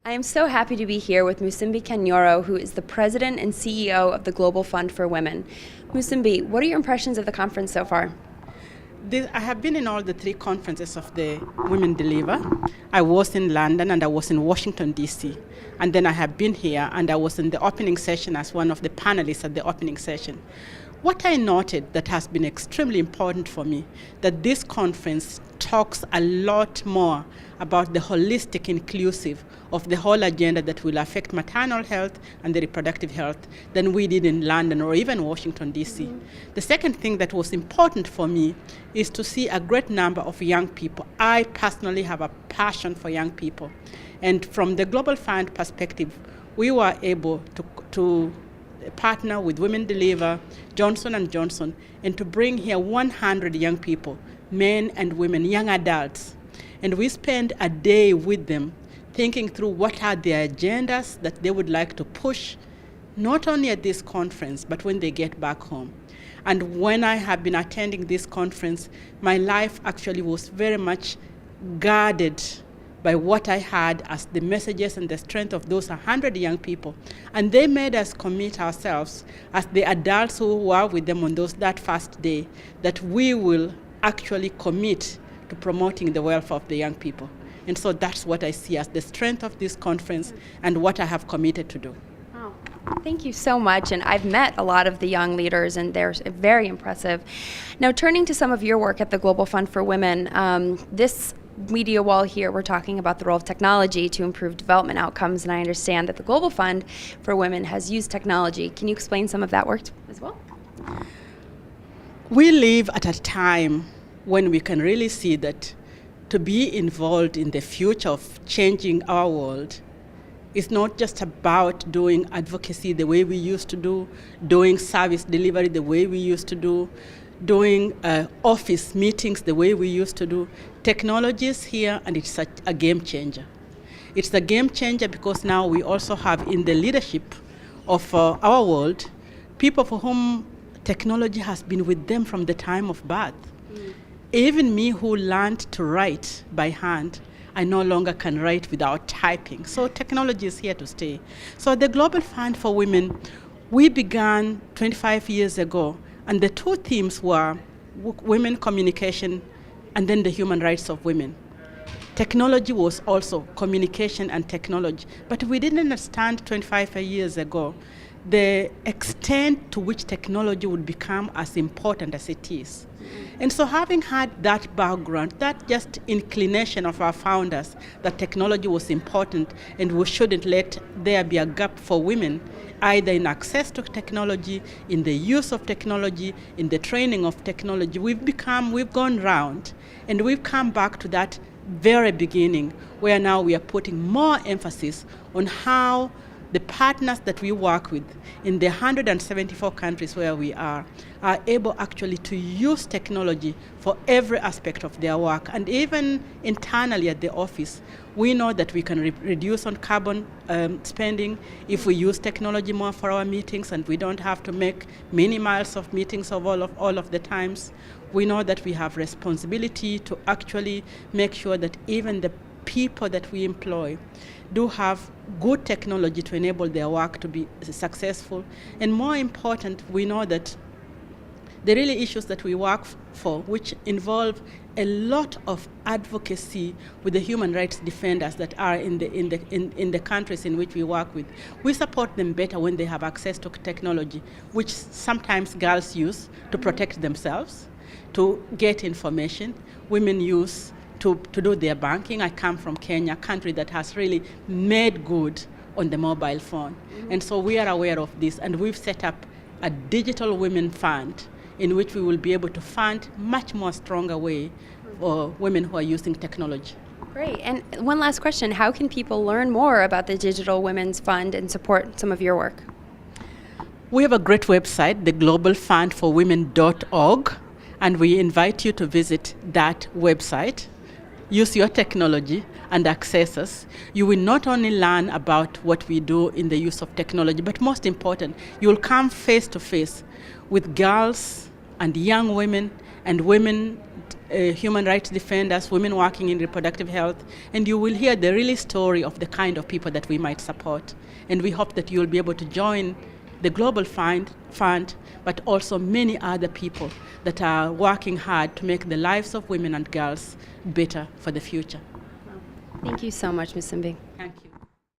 I am so happy to be here with Musimbi Kanyoro, who is the president and CEO of the Global Fund for Women. Musimbi, what are your impressions of the conference so far? I have been in all the three conferences of the Women Deliver. I was in London and I was in Washington, D.C. And then I have been here and I was in the opening session as one of the panelists at the opening session. What I noted that has been extremely important for me, that this conference talks a lot more about the holistic inclusive of the whole agenda that will affect maternal health and the reproductive health than we did in London or even Washington, D.C. Mm-hmm. The second thing that was important for me is to see a great number of young people. I personally have a passion for young people. And from the Global Fund perspective, we were able to partner with Women Deliver, Johnson & Johnson, and to bring here 100 young people, men and women, young adults. And we spend a day with them thinking through what are their agendas that they would like to push, not only at this conference, but when they get back home. And when I have been attending this conference, my life actually was very much guarded by what I had as the messages and the strength of those 100 young people. And they made us commit ourselves as the adults who were with them on that first day, that we will actually commit to promoting the welfare of the young people. And so that's what I see as the strength of this conference and what I have committed to do. Wow. Thank you so much. And I've met a lot of the young leaders, and they're very impressive. Now, turning to some of your work at the Global Fund for Women, this media wall here, we're talking about the role of technology to improve development outcomes, and I understand that the Global Fund for Women has used technology. Can you explain some of that work as well? We live at a time when we can really see that to be involved in the future of changing our world is not just about doing advocacy the way we used to do, doing service delivery the way we used to do, doing office meetings the way we used to do. Technology is here, and it's a game changer. It's a game changer because now we also have in the leadership of our world people for whom technology has been with them from the time of birth. Even me who learned to write by hand, I no longer can write without typing. So technology is here to stay. So the Global Fund for Women, we began 25 years ago, and the two themes were women communication and then the human rights of women. Technology was also communication and technology, but we didn't understand 25 years ago the extent to which technology would become as important as it is. And so having had that background, that just inclination of our founders that technology was important and we shouldn't let there be a gap for women, either in access to technology, in the use of technology, in the training of technology, we've gone round, and we've come back to that very beginning where now we are putting more emphasis on how the partners that we work with in the 174 countries where we are able actually to use technology for every aspect of their work. And even internally at the office, we know that we can reduce on carbon spending if we use technology more for our meetings, and we don't have to make many miles of meetings of all of the times. We know that we have responsibility to actually make sure that even the people that we employ do have good technology to enable their work to be successful. And more important, we know that the really issues that we work for, which involve a lot of advocacy with the human rights defenders that are in the countries in which we work with, we support them better when they have access to technology, which sometimes girls use to protect themselves, to get information. Women use to do their banking. I come from Kenya, a country that has really made good on the mobile phone. Mm-hmm. And so we are aware of this, and we've set up a digital women fund in which we will be able to fund much more stronger way for women who are using technology. Great. And one last question, how can people learn more about the Digital Women's Fund and support some of your work? We have a great website, theglobalfundforwomen.org, and we invite you to visit that website. Use your technology and access us. You will not only learn about what we do in the use of technology, but most important, you will come face to face with girls and young women and women human rights defenders, women working in reproductive health, and you will hear the real story of the kind of people that we might support. And we hope that you'll be able to join the Global Fund, but also many other people that are working hard to make the lives of women and girls better for the future. Thank you so much, Ms. Simbi.